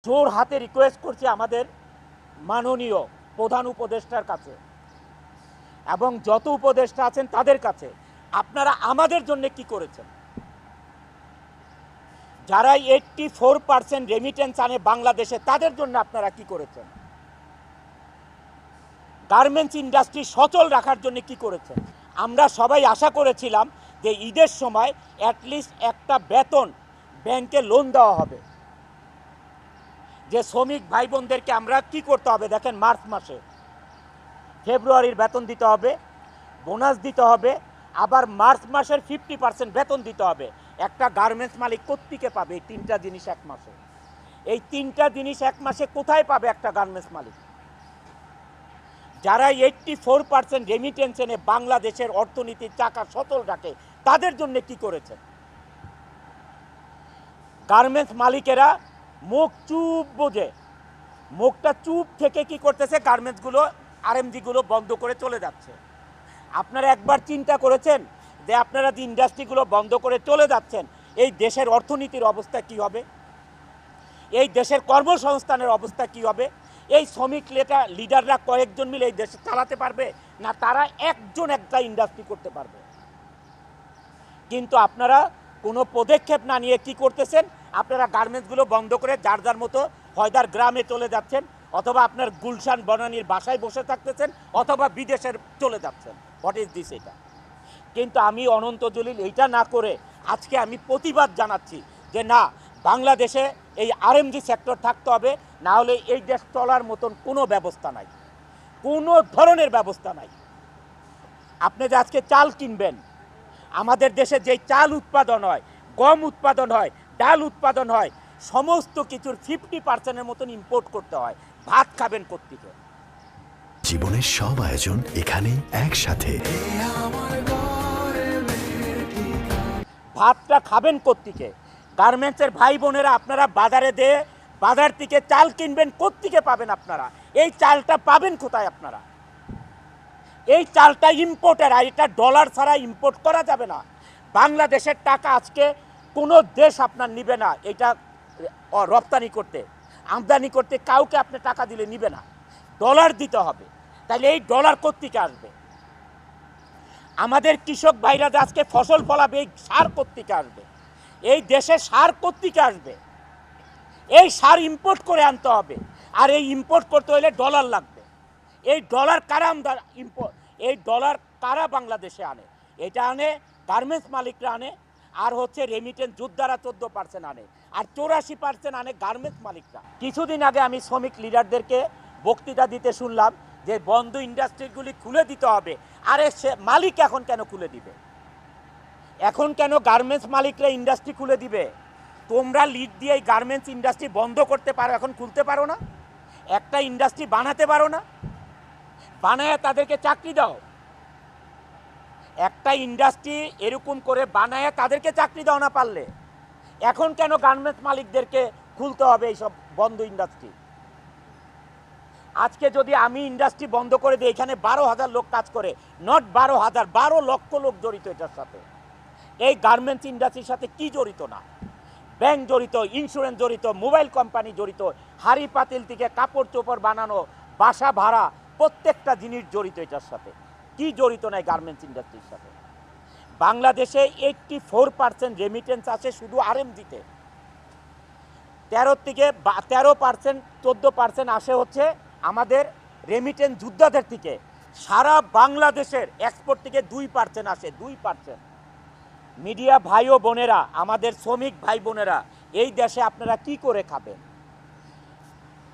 জোর হাতে রিকোয়েস্ট করছি আমাদের মাননীয় প্রধান উপদেষ্টার কাছে এবং যত উপদেষ্টা আছেন তাদের কাছে, আপনারা আমাদের জন্য কি করেছেন? যারা 84% রেমিটেন্স আনে বাংলাদেশে, তাদের জন্য আপনারা কি করেছেন? গার্মেন্টস ইন্ডাস্ট্রি সচল রাখার জন্য কি করেছেন? আমরা সবাই আশা করেছিলাম যে ঈদের সময় অ্যাটলিস্ট একটা বেতন ব্যাংকে লোন দেওয়া হবে। যে শ্রমিক ভাই বোনদেরকে আমরা কি করতে হবে দেখেন, মার্চ মাসে ফেব্রুয়ারির বেতন দিতে হবে, বোনাস দিতে হবে, আবার মার্চ মাসের 50% বেতন দিতে হবে। একটা গার্মেন্টস মালিক কোত্থেকে পাবে এই তিনটা জিনিস এক মাসে? এই তিনটা জিনিস এক মাসে কোথায় পাবে একটা গার্মেন্টস মালিক? যারা 84% রেমিটেন্স এনে বাংলাদেশের অর্থনীতির চাকা সচল রাখে, তাদের জন্য কি করেছেন? গার্মেন্টস মালিকেরা মুখ চুপ বোঝে, মুখটা চুপ থেকে কি করতেছে, গার্মেন্টসগুলো আরএমজিগুলো বন্ধ করে চলে যাচ্ছে। আপনারা একবার চিন্তা করেছেন যে আপনারা যে ইন্ডাস্ট্রিগুলো বন্ধ করে চলে যাচ্ছেন, এই দেশের অর্থনীতির অবস্থা কি হবে? এই দেশের কর্মসংস্থানের অবস্থা কি হবে? এই শ্রমিক লিডাররা কয়েকজন মিলে এই দেশ চালাতে পারবে না? তারা একজন একটা ইন্ডাস্ট্রি করতে পারবে? কিন্তু আপনারা কোনো পদক্ষেপ না নিয়ে কি করতেছেন? আপনারা গার্মেন্টসগুলো বন্ধ করে যার যার মতো হয়দার গ্রামে চলে যাচ্ছেন, অথবা আপনার গুলশান বনানীর বাসায় বসে থাকতেছেন, অথবা বিদেশের চলে যাচ্ছেন। What is this? এটা কিন্তু আমি অনন্ত জলিল এইটা না করে আজকে আমি প্রতিবাদ জানাচ্ছি যে না, বাংলাদেশে এই আরএমজি সেক্টর থাকতে হবে, না হলে এই দেশ চলার মতন কোনো ব্যবস্থা নাই, কোনো ধরনের ব্যবস্থা নাই। আপনি যে আজকে চাল কিনবেন, আমাদের দেশে যে চাল উৎপাদন হয়, গম উৎপাদন হয়, ডাল উৎপাদন হয়, সমস্ত কিছুর 50%-এর মতন ইম্পোর্ট করতে হয়। ভাত খাবেন কোত্থেকে? জীবনের সব আয়োজন এখানে একসাথে। ভাতটা খাবেন কোত্থেকে? গার্মেন্টসের ভাই বোনেরা, আপনারা বাজারে দিয়ে বাজার থেকে চাল কিনবেন, কোত্থেকে পাবেন আপনারা? এই চালটা পাবেন কোথায় আপনারা? এই চালটা ইম্পোর্টের, আর এটা ডলার ছাড়া ইম্পোর্ট করা যাবে না। বাংলাদেশের টাকা আজকে কোনো দেশ আপনার নিবে না এটা রপ্তানি করতে, আমদানি করতে। কাউকে আপনি টাকা দিলে নিবে না, ডলার দিতে হবে। তাহলে এই ডলার কোত্থেকে আসবে? আমাদের কৃষক ভাইরা যে আজকে ফসল ফলাবে, এই সার কোত্থেকে আসবে? এই দেশে সার কোত্থেকে আসবে? এই সার ইম্পোর্ট করে আনতে হবে, আর এই ইম্পোর্ট করতে হলে ডলার লাগবে। এই ডলার কারা এই ডলার কারা বাংলাদেশে আনে? এটা আনে গার্মেন্টস মালিকরা আনে, আর হচ্ছে রেমিটেন্স যোদ্ধারা 14% আনে, আর 84% আনে গার্মেন্টস মালিকরা। কিছুদিন আগে আমি শ্রমিক লিডারদেরকে বক্তৃতা দিতে শুনলাম যে বন্ধ ইন্ডাস্ট্রিগুলি খুলে দিতে হবে। আরে সে মালিক এখন কেন খুলে দিবে? এখন কেন গার্মেন্টস মালিকরা ইন্ডাস্ট্রি খুলে দিবে? তোমরা লিড দিয়ে এই গার্মেন্টস ইন্ডাস্ট্রি বন্ধ করতে পারো, এখন খুলতে পারো না? একটা ইন্ডাস্ট্রি বানাতে পারো না? বানায় তাদেরকে চাকরি দাও। একটা ইন্ডাস্ট্রি এরকম করে বানায় তাদেরকে চাকরি দাও না পারলে। এখন কেন গার্মেন্টস মালিকদেরকে খুলতে হবে এইসব বন্ধ ইন্ডাস্ট্রি? আজকে যদি আমি ইন্ডাস্ট্রি বন্ধ করে দিই, এখানে 12,000 লোক কাজ করে, নট 12,000, 12 লক্ষ লোক জড়িত এটার সাথে। এই গার্মেন্টস ইন্ডাস্ট্রির সাথে কি জড়িত না? ব্যাংক জড়িত, ইন্স্যুরেন্স জড়িত, মোবাইল কোম্পানি জড়িত, হাড়ি পাতিল থেকে কাপড় চোপড় বানানো, বাসা ভাড়া, প্রত্যেকটা জিনিস জড়িত এটার সাথে। কি জড়িত নাই গার্মেন্টস ইন্ডাস্ট্রির সাথে? বাংলাদেশে 84% রেমিটেন্স আছে শুধু আরএমজিতে। 13% 14% আসে হচ্ছে আমাদের রেমিটেন্স যোদ্ধাদের থেকে। সারা বাংলাদেশের এক্সপোর্ট থেকে 2% আসে, 2%। মিডিয়া ভাই ও বোনেরা, আমাদের শ্রমিক ভাই বোনেরা, এই দেশে আপনারা কি করে খাবেন?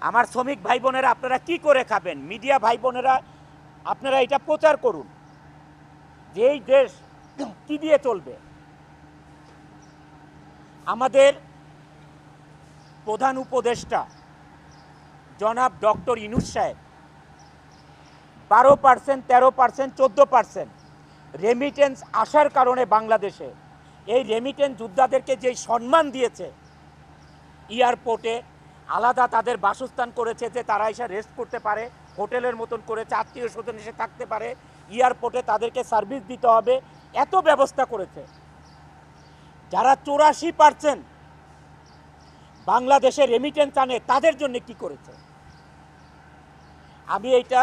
আমার শ্রমিক ভাই বোনেরা, আপনারা কি করে খাবেন? মিডিয়া ভাই বোনেরা, আপনারা এটা প্রচার করুন যে এই দেশ কি দিয়ে চলবে। আমাদের প্রধান উপদেষ্টা জনাব ডক্টর ইউনূস সাহেব 12%, 13%, 14% রেমিটেন্স আসার কারণে বাংলাদেশে এই রেমিটেন্স যোদ্ধাদেরকে যে সম্মান দিয়েছে, এয়ারপোর্টে আলাদা তাদের বাসস্থান করেছে যে তারা এসে রেস্ট করতে পারে, হোটেলের মতন করেছে, আত্মীয় স্বজন এসে থাকতে পারে, এয়ারপোর্টে তাদেরকে সার্ভিস দিতে হবে, এত ব্যবস্থা করেছে। যারা 84% বাংলাদেশে রেমিটেন্স আনে তাদের জন্য কি করেছে? আমি এইটা